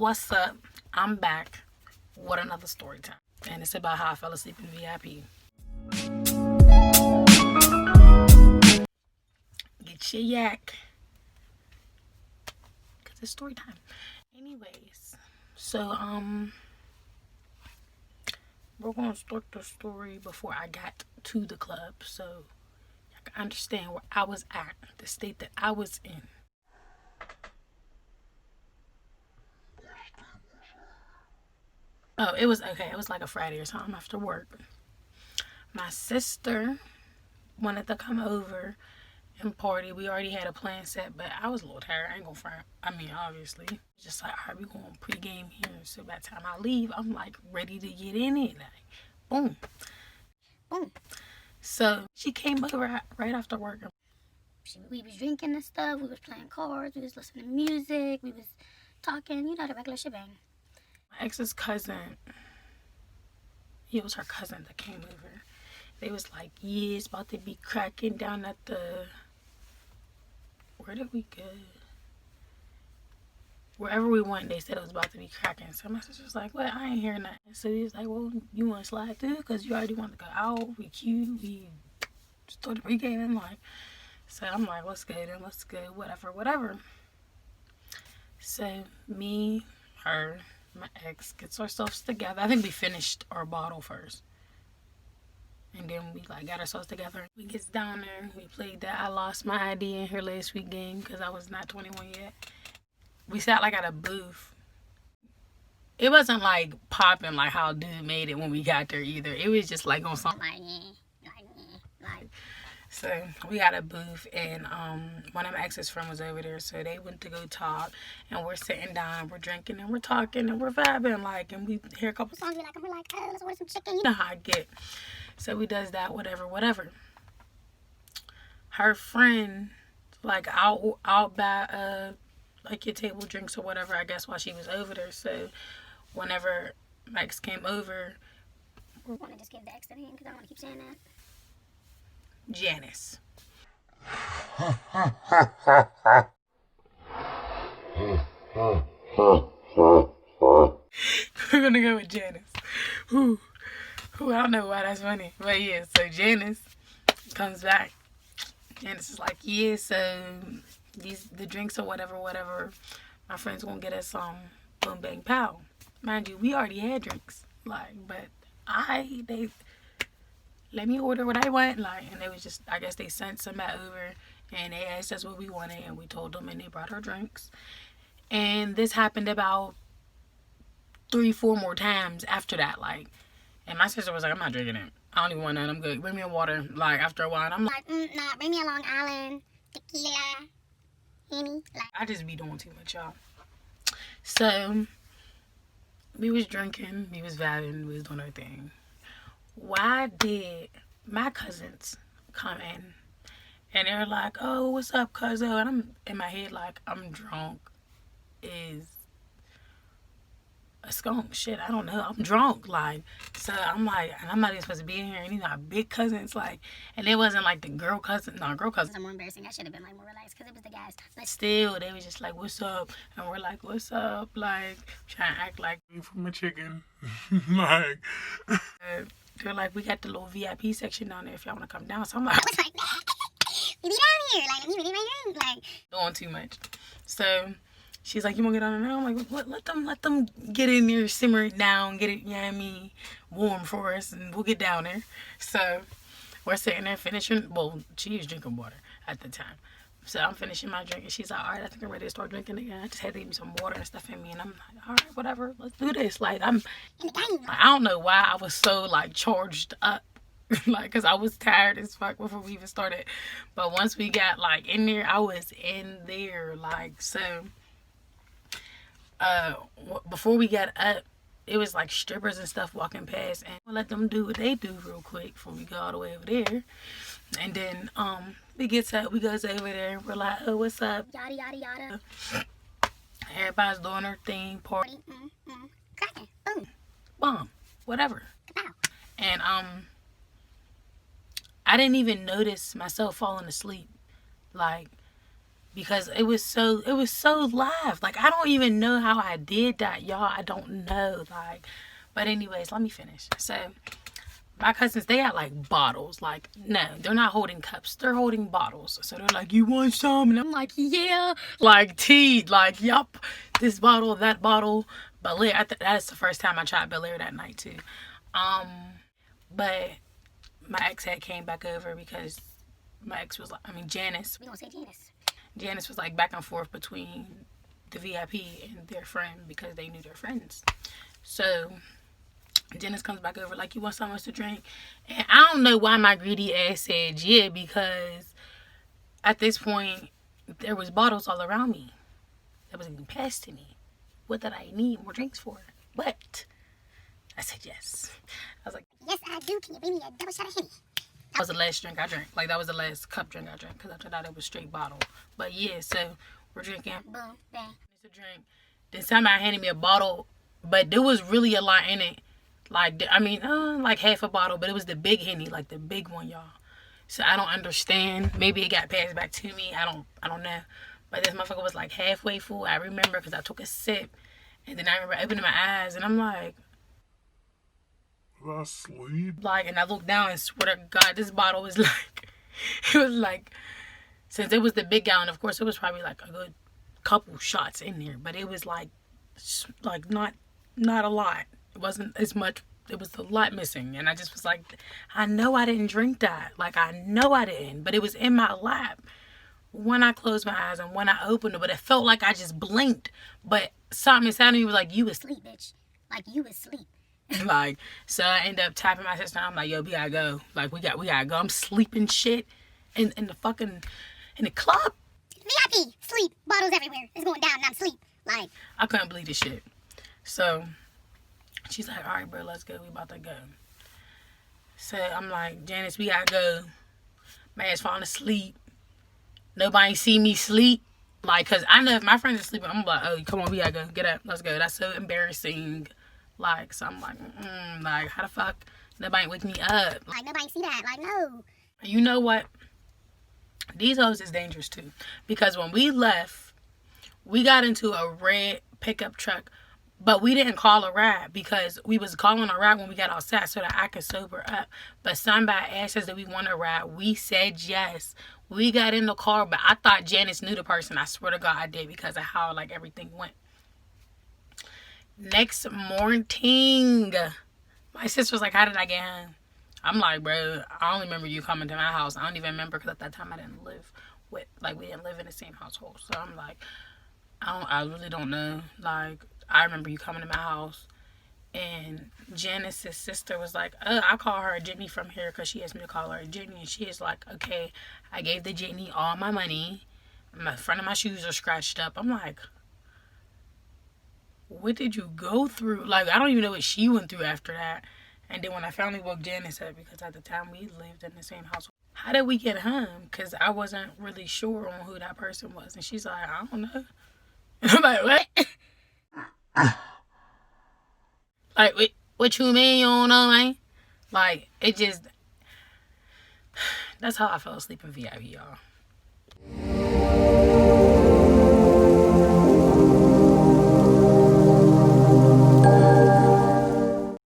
What's up? I'm back with another story time, and it's about how I fell asleep in VIP. Get your yak, cause it's story time. Anyways, so we're gonna start the story before I got to the club, so you can understand where I was at, the state that I was in. Oh, it was okay. It was like a Friday or something after work. My sister wanted to come over and party. We already had a plan set, but I was a little tired. I ain't gonna front. I mean, obviously. Just like, all right, we going pregame here. So by the time I leave, I'm like ready to get in it. Like, boom. Boom. So she came over right after work. We was drinking and stuff. We was playing cards. We was listening to music. We was talking, you know, the regular shebang. My ex's cousin, it was her cousin that came over. They was like, yeah, it's about to be cracking down at the, where did we go? Wherever we went, they said it was about to be cracking. So my sister was like, what? I ain't hearing that. So he was like, well, you want to slide through? Because you already want to go out. We cute. We started pregame. Like, so I'm like, let's go then. Let's go. Whatever. So me, her, my ex gets ourselves together. I think we finished our bottle first. And then we like got ourselves together. We gets down there. We played that I lost my ID in her last week game because I was not 21 yet. We sat like at a booth. It wasn't like popping like how dude made it when we got there either. It was just like on something. Like. So we got a booth, and one of my ex's friends was over there, so they went to go talk, and we're sitting down, we're drinking, and we're talking, and we're vibing, like, and we hear a couple songs, and we're like, oh, let's order some chicken. You know how I get. So we does that, whatever. Her friend, like, I'll buy like your table drinks or whatever, I guess, while she was over there. So whenever Max came over, we're gonna just give the extra name because I don't want to keep saying that. Janice. We're gonna go with Janice. Who I don't know why that's funny, but yeah. So Janice comes back. Janice is like, yeah. So the drinks or whatever. My friends gonna get us boom bang pow. Mind you, we already had drinks, like, but they let me order what I want, like, and they was just, I guess they sent somebody over and they asked us what we wanted, and we told them, and they brought our drinks. And this happened about 3-4 more times after that, like, and my sister was like, I'm not drinking it. I don't even want none. I'm good. Bring me a water. Like, after a while, and I'm like, nah, bring me a Long Island, tequila, Henny. Like, I just be doing too much, y'all. So we was drinking, we was vibing, we was doing our thing. Why did my cousins come in and they're like, oh, what's up, cousin? And I'm in my head like, I'm drunk is a skunk. Shit, I don't know. I'm drunk, like, so I'm like, and I'm not even supposed to be in here. And these are big cousins, like, and it wasn't like the girl cousins. No, girl cousins are more embarrassing. I should have been like more relaxed because it was the guys. But still, they was just like, what's up? And we're like, what's up? Like, trying to act like we from a chicken. Like, they're like, we got the little VIP section down there if y'all want to come down. So I'm like, I was like, we be down here. Like, let me read my drink. Like, doing too much. So she's like, you want to get on there? I'm like, what? Let them get in there, simmer it down, get it, you know what I mean, warm for us, and we'll get down there. So we're sitting there finishing. Well, she was drinking water at the time. So I'm finishing my drink, and she's like, all right, I think I'm ready to start drinking again. I just had to give me some water and stuff in me, and I'm like, all right, whatever, let's do this. Like, I don't know why I was so, like, charged up, like, because I was tired as fuck before we even started. But once we got, like, in there, I was in there, like, so, before we got up, it was, like, strippers and stuff walking past, and we'll let them do what they do real quick before we go all the way over there. And then, we goes over there, we're like, oh, what's up? Yada, yada, yada. Everybody's doing their thing, party. Cracking. Boom. Bomb. Whatever. Kapow. And, I didn't even notice myself falling asleep. Like, because it was so live. Like, I don't even know how I did that, y'all. I don't know. Like, but anyways, let me finish. So my cousins, they got like bottles. Like, no, they're not holding cups, they're holding bottles. So they're like, you want some? And I'm like, yeah. Like, tea, like, yup, this bottle, that bottle. Belaire, that's the first time I tried Belaire that night too. But my ex had came back over because my ex was like, Janice. We gonna say Janice. Janice was like back and forth between the VIP and their friend because they knew their friends. So Janice comes back over like, you want something else to drink? And I don't know why my greedy ass said yeah, because at this point there was bottles all around me that was getting passed to me. What did I need more drinks for? But I said yes. I was like, yes, I do. Can you bring me a double shot of Henny? that was the last drink I drank. Like, that was the last cup drink I drank, because after that it was straight bottle. But yeah, so we're drinking. Boom, bang. It's a drink. Then somebody handed me a bottle, but there was really a lot in it. Like, like half a bottle, but it was the big Henny, like the big one, y'all. So I don't understand. Maybe it got passed back to me. I don't know. But this motherfucker was like halfway full. I remember because I took a sip, and then I remember opening my eyes, and I'm like, did I sleep? like, and I looked down and swear to God, this bottle was like, it was like, since it was the big gallon, of course, it was probably like a good couple shots in there, but it was like not a lot. It wasn't as much. It was a lot missing, and I just was like, I know I didn't drink that. Like, I know I didn't, but it was in my lap when I closed my eyes and when I opened it, but it felt like I just blinked, but something inside of me was like, you was Sleep, bitch. Like, you was sleep. like, so I end up tapping my sister. I'm like, yo, we gotta go. Like, we gotta go. I'm sleeping shit in the club. VIP, sleep, bottles everywhere. It's going down and I'm sleep. Like, I couldn't believe this shit. So she's like, all right, bro, let's go. We about to go. So I'm like, Janice, we gotta go. My ass falling asleep. Nobody see me sleep. Like, cause I know if my friends are sleeping, I'm like, oh, come on, we gotta go. Get up, let's go. That's so embarrassing. Like, so I'm like, like, how the fuck nobody wake me up? like, nobody see that. Like, no. You know what? These hoes is dangerous too. Because when we left, we got into a red pickup truck, but we didn't call a ride because we was calling a ride when we got outside so that I could sober up. But somebody asked us that we want a ride. We said yes. We got in the car, but I thought Janice knew the person. I swear to God I did because of how, like, everything went. Next morning, my sister was like, how did I get home? I'm like, bro, I only remember you coming to my house. I don't even remember because at that time I didn't live with, like, we didn't live in the same household. So I'm like, I really don't know. Like, I remember you coming to my house. And Janice's sister was like, oh, I call her a Jenny from here because she asked me to call her a Jenny. And she is like, okay, I gave the Jenny all my money. My front of my shoes are scratched up. I'm like, what did you go through? Like, I don't even know what she went through after that. And then when I finally woke Janice up, because at the time we lived in the same house, how did we get home? Because I wasn't really sure on who that person was. And she's like, I don't know. And I'm like, what? Like, what you mean you don't know, man? Like, it just, that's how I fell asleep in VIP, y'all.